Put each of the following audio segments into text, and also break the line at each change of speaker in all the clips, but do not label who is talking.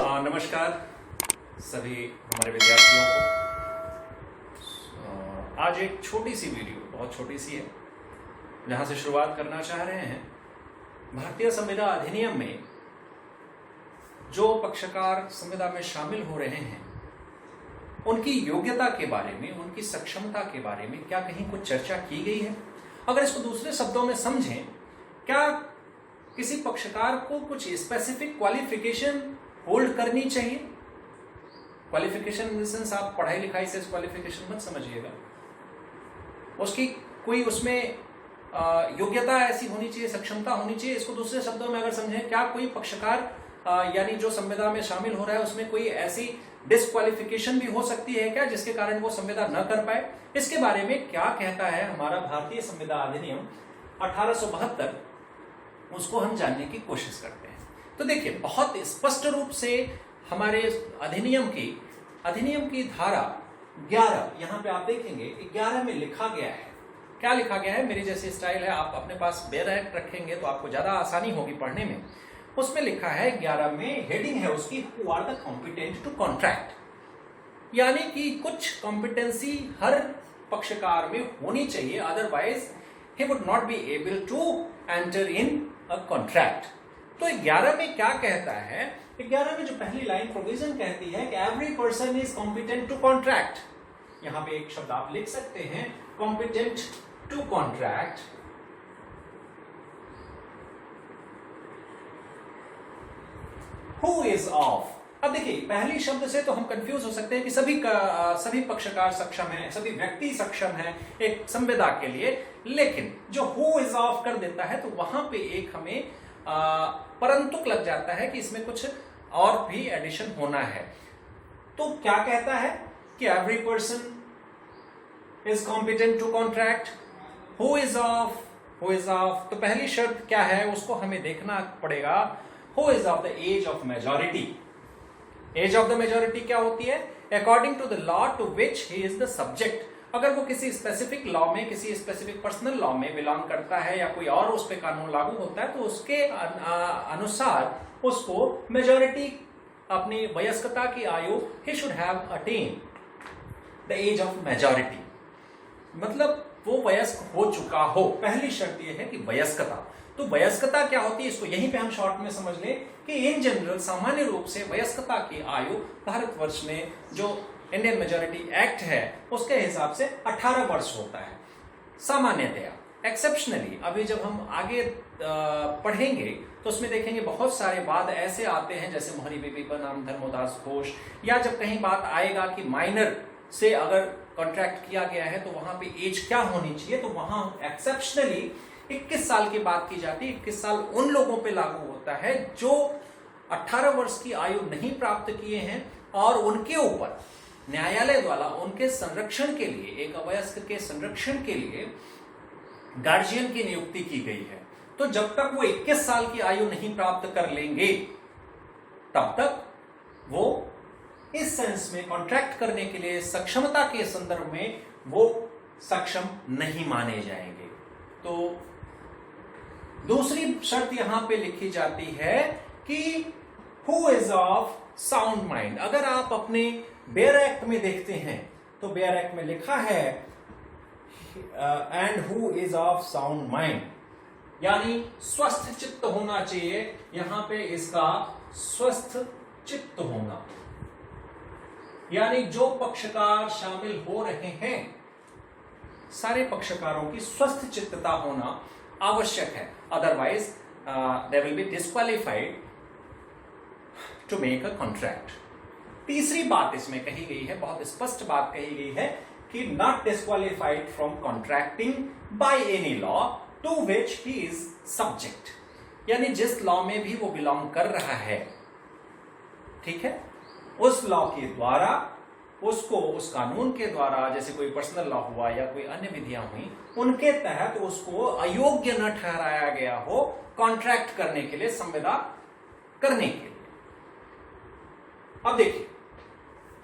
नमस्कार सभी हमारे विद्यार्थियों को। आज एक छोटी सी वीडियो, बहुत छोटी सी है, जहां से शुरुआत करना चाह रहे हैं। भारतीय संविदा अधिनियम में जो पक्षकार संविदा में शामिल हो रहे हैं, उनकी योग्यता के बारे में, उनकी सक्षमता के बारे में क्या कहीं कुछ चर्चा की गई है? अगर इसको दूसरे शब्दों में समझें, क्या किसी पक्षकार को कुछ स्पेसिफिक क्वालिफिकेशन होल्ड करनी चाहिए? क्वालिफिकेशन इन द सेंस आप पढ़ाई लिखाई से क्वालिफिकेशन मत समझिएगा, उसकी कोई उसमें योग्यता ऐसी होनी चाहिए, सक्षमता होनी चाहिए। इसको दूसरे शब्दों में अगर समझें, क्या कोई पक्षकार यानी जो संविदा में शामिल हो रहा है उसमें कोई ऐसी डिस्क्वालिफिकेशन भी हो सकती है क्या, जिसके कारण वो संविदा न कर पाए? इसके बारे में क्या कहता है हमारा भारतीय संविदा अधिनियम 1872, उसको हम जानने की कोशिश करते हैं। तो देखिए, बहुत स्पष्ट रूप से हमारे अधिनियम की धारा 11, यहां पे आप देखेंगे 11 में लिखा गया है। क्या लिखा गया है? मेरी जैसी स्टाइल है, आप अपने पास बैक रखेंगे तो आपको ज्यादा आसानी होगी पढ़ने में। उसमें लिखा है 11 में, हेडिंग है उसकी, who are the competent to contract, यानी कि कुछ कॉम्पिटेंसी हर पक्षकार में होनी चाहिए, otherwise he would not be able to enter in a contract। तो 11 में क्या कहता है? 11 में जो पहली लाइन प्रोविजन कहती है कि every person is competent to contract. यहां पे एक शब्द आप लिख सकते हैं, competent to contract. Who is of. अब देखिए, पहली शब्द से तो हम कंफ्यूज हो सकते हैं कि सभी पक्षकार सक्षम हैं, सभी व्यक्ति सक्षम हैं एक संविदा के लिए, लेकिन जो हु इज ऑफ कर देता है तो वहां पे एक हमें परंतुक लग जाता है कि इसमें कुछ और भी एडिशन होना है। तो क्या कहता है कि every person is competent to contract, who is of. तो पहली शर्त क्या है, उसको हमें देखना पड़ेगा। Who is of the age of majority. Age of the majority क्या होती है? According to the law to which he is the subject. अगर वो किसी स्पेसिफिक लॉ में, किसी स्पेसिफिक पर्सनल लॉ में बिलोंग करता है या कोई और उस पर कानून लागू होता है, तो उसके अनुसार उसको मेजॉरिटी, अपनी वयस्कता की आयु, he should have attain the age of majority, मतलब वो वयस्क हो चुका हो। पहली शर्त यह है कि वयस्कता। तो वयस्कता क्या होती है, इसको यहीं पे हम शॉर्ट में समझ लें कि इन जनरल, सामान्य रूप से वयस्कता की आयु भारतवर्ष में जो इंडियन मेजॉरिटी एक्ट है उसके हिसाब से 18 वर्ष होता है सामान्यतया। एक्सेप्शनली अभी जब हम आगे पढ़ेंगे तो उसमें देखेंगे बहुत सारे बाद ऐसे आते हैं, जैसे मोहरी बीबी बनाम धर्मोदास घोष, या जब कहीं बात आएगा कि माइनर से अगर कॉन्ट्रैक्ट किया गया है तो वहां पे एज क्या होनी चाहिए, तो वहां एक्सेप्शनली 21 साल की बात की जाती है। 21 साल उन लोगों पे लागू होता है जो 18 वर्ष की आयु नहीं प्राप्त किए हैं और उनके ऊपर न्यायालय द्वारा उनके संरक्षण के लिए, एक अवयस्क के संरक्षण के लिए गार्जियन की नियुक्ति की गई है। तो जब तक वो 21 साल की आयु नहीं प्राप्त कर लेंगे, तब तक वो इस सेंस में कॉन्ट्रैक्ट करने के लिए सक्षमता के संदर्भ में वो सक्षम नहीं माने जाएंगे। तो दूसरी शर्त यहां पे लिखी जाती है कि who is of sound mind. अगर आप अपने बेयर एक्ट में देखते हैं तो बेयर एक्ट में लिखा है and who is of sound mind, यानी स्वस्थ चित्त होना चाहिए। यहां पे इसका स्वस्थ चित्त होना, यानी जो पक्षकार शामिल हो रहे हैं, सारे पक्षकारों की स्वस्थ चित्तता होना आवश्यक है, otherwise they will be disqualified to make a contract. तीसरी बात इसमें कही गई है, बहुत स्पष्ट बात कही गई है कि not disqualified from contracting by any law to which he is subject, यानी जिस लॉ में भी वो बिलोंग कर रहा है, ठीक है, उस लॉ के द्वारा उसको, उस कानून के द्वारा, जैसे कोई पर्सनल लॉ हुआ या कोई अन्य विधियां हुई, उनके तहत उसको अयोग्य न ठहराया गया हो कॉन्ट्रैक्ट करने के लिए, संविदा करने के लिए। अब देखिए,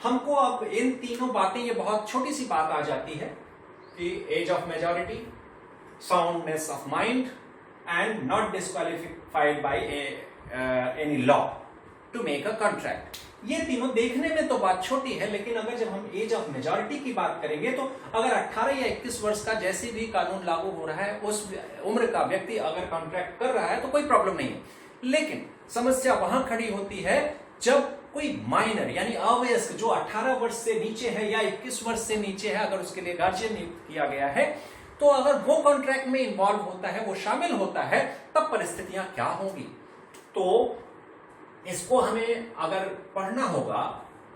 हमको अब इन तीनों बातें, ये बहुत छोटी सी बात आ जाती है कि age of majority, soundness of mind and not disqualified by any law. To make a contract. ये तीनों देखने में तो बात छोटी है, लेकिन अगर जब हम एज ऑफ मेजॉरिटी की बात करेंगे तो अगर 18 या 21 वर्ष का जैसे भी कानून लागू हो रहा है उस उम्र का व्यक्ति अगर कॉन्ट्रैक्ट कर रहा है तो कोई प्रॉब्लम नहीं है। लेकिन समस्या वहां खड़ी होती है जब कोई माइनर यानी अवयस्क जो 18 वर्ष से नीचे है या 21 वर्ष से नीचे है, अगर उसके लिए गार्जियन नियुक्त किया गया है, तो अगर वो कॉन्ट्रैक्ट में इन्वॉल्व होता है, वो शामिल होता है, तब परिस्थितियां क्या होंगी। तो इसको हमें अगर पढ़ना होगा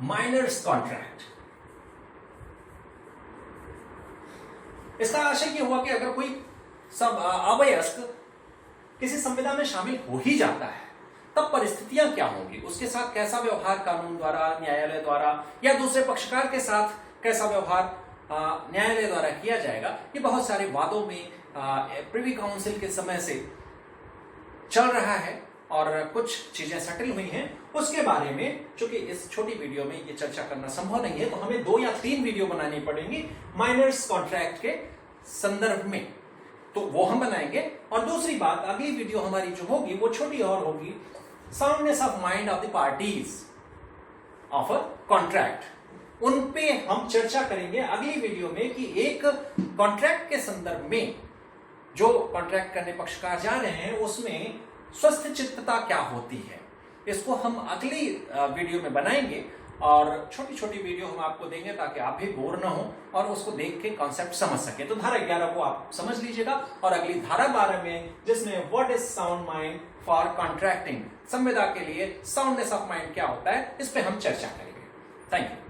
माइनर्स कॉन्ट्रैक्ट। इसका आशय यह हुआ कि अगर कोई सब अवयस्क किसी संविदा में शामिल हो ही जाता है तब परिस्थितियां क्या होंगी, उसके साथ कैसा व्यवहार कानून द्वारा, न्यायालय द्वारा या दूसरे पक्षकार के साथ कैसा व्यवहार न्यायालय द्वारा किया जाएगा। ये बहुत सारे वादों में प्रिवी काउंसिल के समय से चल रहा है और कुछ चीजें सेटल हुई हैं। उसके बारे में चूंकि इस छोटी वीडियो में ये चर्चा करना संभव नहीं है, तो हमें 2 या 3 वीडियो बनानी पड़ेंगी माइनर्स कॉन्ट्रैक्ट के संदर्भ में, तो वो हम बनाएंगे। और दूसरी बात, अगली वीडियो हमारी जो होगी वो छोटी और होगी, soundness of mind of the parties of a contract. उन पे हम चर्चा करेंगे अगली वीडियो में कि एक कॉन्ट्रैक्ट के संदर्भ में जो कॉन्ट्रैक्ट करने पक्षकार जा रहे हैं उसमें स्वस्थ चित्तता क्या होती है। इसको हम अगली वीडियो में बनाएंगे और छोटी छोटी वीडियो हम आपको देंगे ताकि आप भी बोर ना हो और उसको देख के कॉन्सेप्ट समझ सके। तो धारा 11 को आप समझ लीजिएगा और अगली धारा 12 में, जिसमें what is sound mind for contracting, संविदा के लिए साउंडनेस ऑफ माइंड क्या होता है, इस पे हम चर्चा करेंगे। Thank you.